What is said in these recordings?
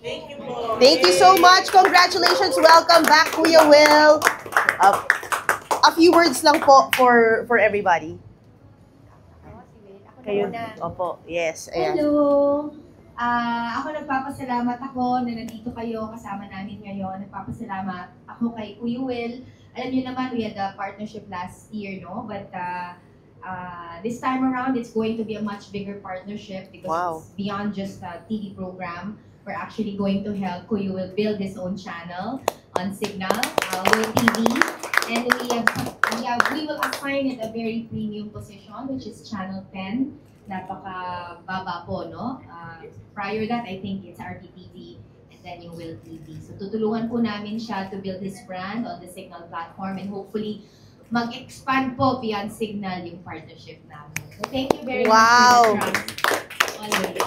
Thank you so much. Congratulations. Welcome back, Kuya Will. A few words lang po for everybody. Ako na Kayo. muna. Opo. Yes. Ayan. Hello! Ako nagpapasalamat ako na nandito kayo kasama namin ngayon. Nagpapasalamat ako kay Kuya Will. Alam niyo naman, we had a partnership last year, no? But this time around, it's going to be a much bigger partnership because Wow. it's beyond just a TV program. We're actually going to help Kuya Will build his own channel on Signal, Will TV. And we will assign it a very premium position, which is Channel 10. Napaka-baba po, no? Prior that, I think it's RTTV and then yung Will TV. So tutulungan po namin siya to build his brand on the Signal platform and hopefully mag-expand po beyond Signal yung partnership namin. So thank you very Wow. much for the trust. Always.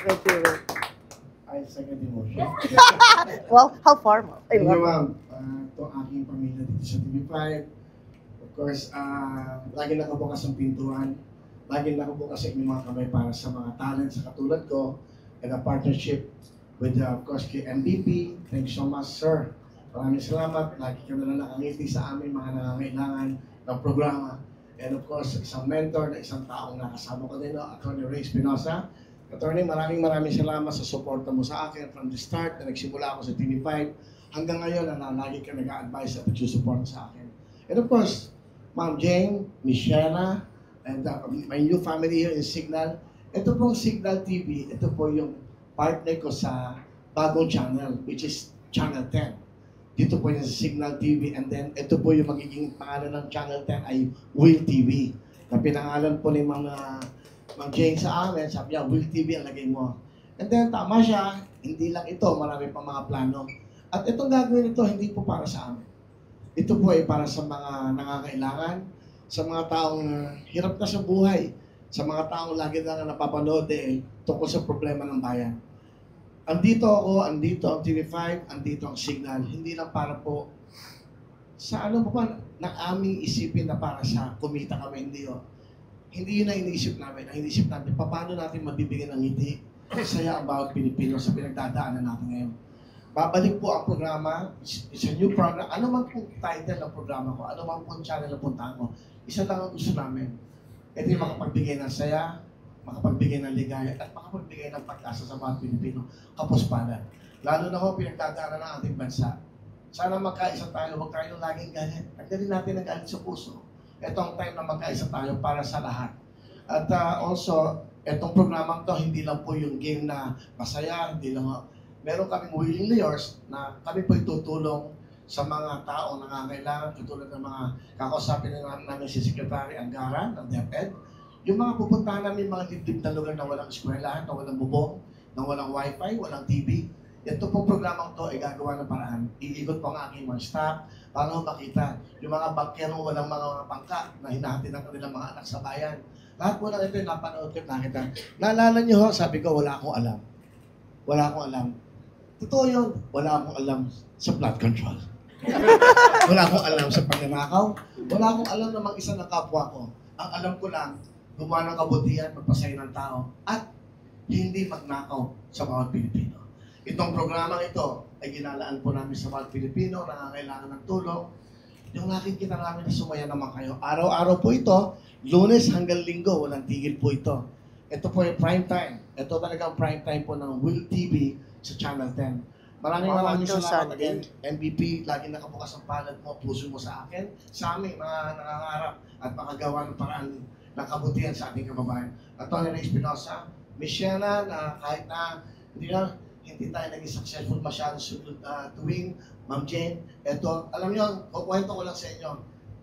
Thank you. I second the motion. Well, how formal. I Thank you, love it. ma'am. Ito aking pamilya dito sa TV5. Of course, lagi nakabukas ang pintuan. Lagi nakabukas ang inyong mga kamay para sa mga talent sa katulad ko. And a partnership with, of course, kay MVP. Thanks so much, sir. Maraming salamat. Lagi ka na nakangiti sa amin mga nangangailangan ng programa. And of course, isang mentor na isang taong nakasama ko din, Attorney Ray Espinosa. Attorney, maraming salamat sa suporta mo sa akin from the start na nagsimula ako sa TV5 hanggang ngayon na lagi ka nag-a-advise at nagsusuporta sa akin. And of course, Ma'am Jane, Michelle, and my new family here in Signal. Ito pong Signal TV, ito po yung partner ko sa bagong channel, which is Channel 10. Dito po yung Signal TV, and then ito po yung magiging pangalan ng Channel 10 ay Will TV. Na pinangalan po ni Ma'am Jane sa amin, sabi niya, Will TV ang lagay mo. And then, tama siya, hindi lang ito, marami pa mga plano. At itong gagawin ito, hindi po para sa amin. Ito po ay para sa mga nangangailangan, sa mga taong hirap na sa buhay, sa mga taong lagi na napapanood tungkol sa problema ng bayan. Andito ako, andito ang TV5, andito ang Signal. Hindi lang para po sa ano po ba, ng aming isipin na para sa kumita kami, hindi o. Hindi yun na iniisip namin. Ang iniisip natin, paano natin mabibigyan ng ngiti, saya ang bawat Pilipino sa pinagdadaanan natin ngayon. Babalik po ang programa, it's a new program. Ano man pong title ng programa ko, ano man pong channel na puntahan ko, isa lang ang gusto namin. Ito yung makapagbigay ng saya, makapagbigay ng ligaya, at makapagbigay ng pag-asa sa mga Pilipino, kapuspanan. Lalo na ho, pinagdadaanan ng ating bansa. Sana magkaisa tayo, huwag tayong laging galit. Tanggalin natin ang galit sa puso. Ito ang time na magkaisa tayo para sa lahat. At also, itong programang to, hindi lang po yung game na masaya, hindi lang, meron kaming willingly yours na kami po itutulong sa mga taong nangangailangan, katulad ng mga kakausapin namin si Secretary Angara ng DepEd, yung mga pupuntahan namin mga dibdib na lugar na walang eskwelahan, na walang bubong, na walang wifi, walang TV. Ito pong programang to ay gagawa ng paraan. Iikot po ang aking mga staff para makita yung mga bankero walang mga pangka na hinahati ng kanilang mga anak sa bayan. Lahat po na ito yung napanood ko, nakita. Naalala niyo ho, sabi ko, wala akong alam. Wala akong alam. Totoo yun, wala akong alam sa flood control. Wala akong alam sa pagnanakaw. Wala akong alam na mag-isa ng kapwa ko. Ang alam ko lang, gumawa ng kabutihan, magpasaya ng tao, at hindi magnakaw sa bawat Pilipino. Itong programang ito ay ginalaan po namin sa mga Pilipino na nangangailangan ng tulong. Yung nakikita namin na sumaya naman kayo. Araw-araw po ito, Lunes hanggang Linggo, walang tigil po ito. Ito po yung prime time. Ito talagang prime time po ng Will TV sa Channel 10. Maraming salamat again. MVP, lagi nakabukas ang palad mo, puso mo sa akin, sa amin, mga nangangarap at makagawa ng paraan ng kabutihan sa ating kababayan. Attorney Ray Espinosa, Michelle na kahit na hindi tayo naging successful masyado tuwing Ma'am Jane. Ito, alam niyo, kukwento ko lang sa inyo.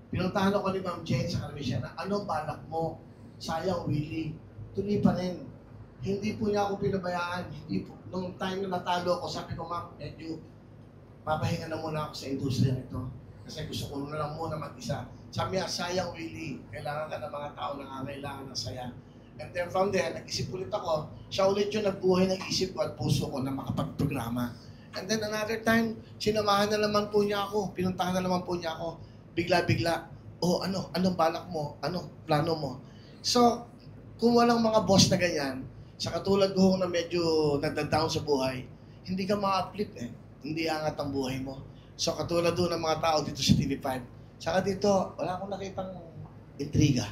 Pinuntahan ako ni Ma'am Jane sa Michelle na ano balak mo? Sayang, Willie. Tuloy pa rin. Hindi po niya ako pinabayaan. Hindi po. Nung time na natalo ako, sabi ko, Ma'am, medyo papahinga na muna ako sa industriya nito. Kasi gusto ko na lang muna mag-isa. Sabi niya, sayang, Willie. Kailangan ka ng mga tao na nangangailangan ng saya. And then from there, nag-isip ulit ako. Siya ulit yung nagbuhay ng isip ko at puso ko na makapagprograma. And then another time, sinamahan na naman po niya ako. Pinuntahan na naman po niya ako. Bigla-bigla. Oh, anong balak mo? Ano plano mo? So, kung walang mga boss na ganyan, sa katulad ko na medyo nagda-down sa buhay, hindi ka ma-uplift eh. Hindi angat ang buhay mo. So katulad doon ng mga tao dito sa TV5, saka dito, wala akong nakitang intriga.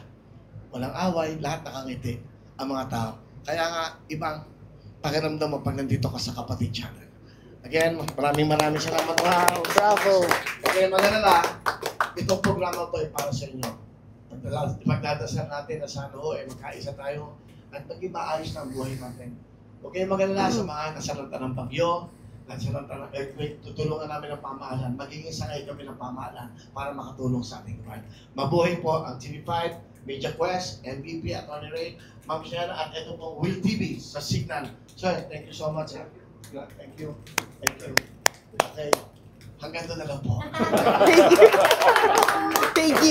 Walang away, lahat nakangiti ang mga tao. Kaya nga, ibang pakiramdam mo pag nandito ka sa Kapatid Channel. Again, maraming salamat. Wow, bravo. Okay, magalala, itong programa to ay para sa inyo. Magdadasal natin na sana magkaisa tayo at maging maayos na ang buhay natin. Okay, magalala sa mga nasalanta ng bagyo, nasalanta ng earthquake, tutulungan namin ang pamahalaan. Magiging sangay kami ng pamahalaan para makatulong sa ating crime. Mabuhay po ang TV5, Media Quest, MVP at Tony Ray, Ma'am Shana, at ito pong Will TV sa Signal. Sir, thank you so much. Sir. Thank you. Thank you. Okay. Hanggang doon na lang po. Thank you.